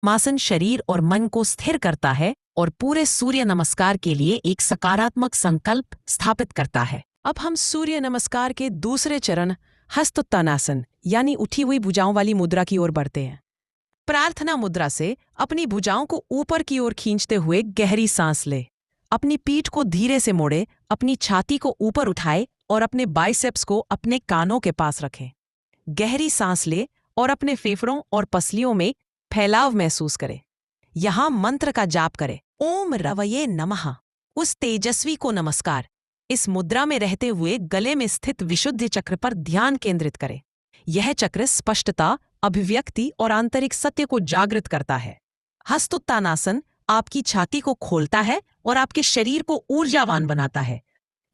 आसन शरीर और मन को स्थिर करता है और पूरे सूर्य नमस्कार के लिए एक सकारात्मक संकल्प स्थापित करता है। अब हम सूर्य नमस्कार के दूसरे चरण हस्तोत्तानासन यानी उठी हुई भुजाओं वाली मुद्रा की ओर बढ़ते हैं। प्रार्थना मुद्रा से अपनी भुजाओं को ऊपर की ओर खींचते हुए गहरी सांस ले। अपनी पीठ को धीरे से मोड़े, अपनी छाती को ऊपर उठाए और अपने बाइसेप्स को अपने कानों के पास रखें। गहरी सांस ले और अपने फेफड़ों और पसलियों में फैलाव महसूस करें। यहां मंत्र का जाप करें, ओम रवये नमः, उस तेजस्वी को नमस्कार। इस मुद्रा में रहते हुए गले में स्थित विशुद्ध चक्र पर ध्यान केंद्रित करें। यह चक्र स्पष्टता, अभिव्यक्ति और आंतरिक सत्य को जागृत करता है। हस्तोत्तानासन आपकी छाती को खोलता है और आपके शरीर को ऊर्जावान बनाता है,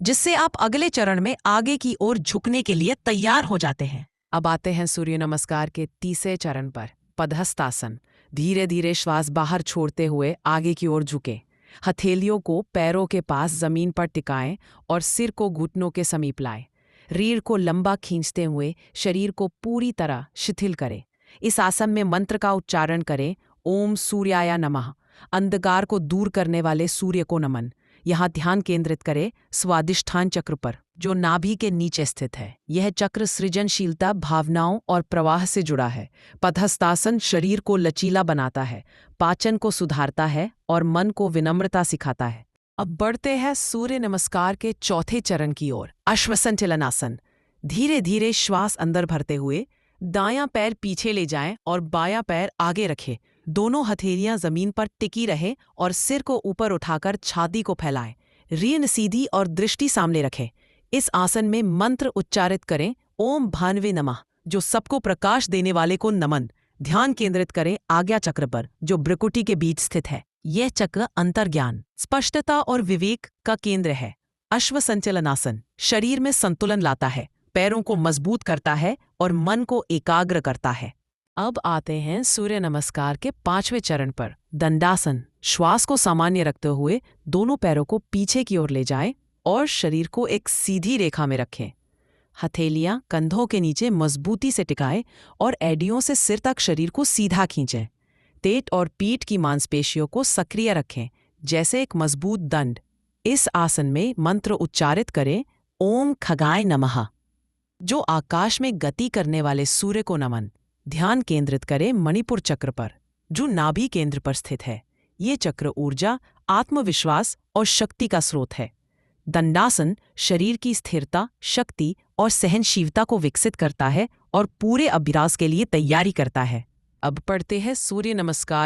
जिससे आप अगले चरण में आगे की ओर झुकने के लिए तैयार हो जाते हैं। अब आते हैं सूर्य नमस्कार के तीसरे चरण पर, पदहस्तासन। धीरे धीरे श्वास बाहर छोड़ते हुए आगे की ओर झुकें। हथेलियों को पैरों के पास जमीन पर टिकाएं और सिर को घुटनों के समीप लाएं। रीढ़ को लंबा खींचते हुए शरीर को पूरी तरह शिथिल करें। इस आसन में मंत्र का उच्चारण करें, ओम सूर्याय नमः, अंधकार को दूर करने वाले सूर्य को नमन। यहाँ ध्यान केंद्रित करें स्वादिष्ठान चक्र पर, जो नाभि के नीचे स्थित है। यह चक्र सृजनशीलता, भावनाओं और प्रवाह से जुड़ा है। पदहस्तासन शरीर को लचीला बनाता है, पाचन को सुधारता है और मन को विनम्रता सिखाता है। अब बढ़ते हैं सूर्य नमस्कार के चौथे चरण की ओर, अश्वसंचलनासन। धीरे धीरे श्वास अंदर भरते हुए दायां पैर पीछे ले जाएं और बायां पैर आगे रखें। दोनों हथेलियां जमीन पर टिकी रहे और सिर को ऊपर उठाकर छाती को फैलाएं। रीढ़ सीधी और दृष्टि सामने रखें। इस आसन में मंत्र उच्चारित करें, ओम भानवे नमः, जो सबको प्रकाश देने वाले को नमन। ध्यान केंद्रित करें आज्ञा चक्र पर, जो भ्रुकुटी के बीच स्थित है। यह चक्र अंतर्ज्ञान, स्पष्टता और विवेक का केंद्र है। अश्वसंचलनासन शरीर में संतुलन लाता है, पैरों को मजबूत करता है और मन को एकाग्र करता है। अब आते हैं सूर्य नमस्कार के पांचवें चरण पर, दंडासन। श्वास को सामान्य रखते हुए दोनों पैरों को पीछे की ओर ले जाएं और शरीर को एक सीधी रेखा में रखें। हथेलियां कंधों के नीचे मजबूती से टिकाएं और एडियों से सिर तक शरीर को सीधा खींचें। पेट और पीठ की मांसपेशियों को सक्रिय रखें, जैसे एक मजबूत दंड। इस आसन में मंत्र उच्चारित करें, ओम खगाय नमः, जो आकाश में गति करने वाले सूर्य को नमन। ध्यान केंद्रित करें मणिपुर चक्र पर, जो नाभि केंद्र पर स्थित है। ये चक्र ऊर्जा, आत्मविश्वास और शक्ति का स्रोत है। दंडासन शरीर की स्थिरता, शक्ति और सहनशीलता को विकसित करता है और पूरे अभ्यास के लिए तैयारी करता है। अब पढ़ते हैं सूर्य नमस्कार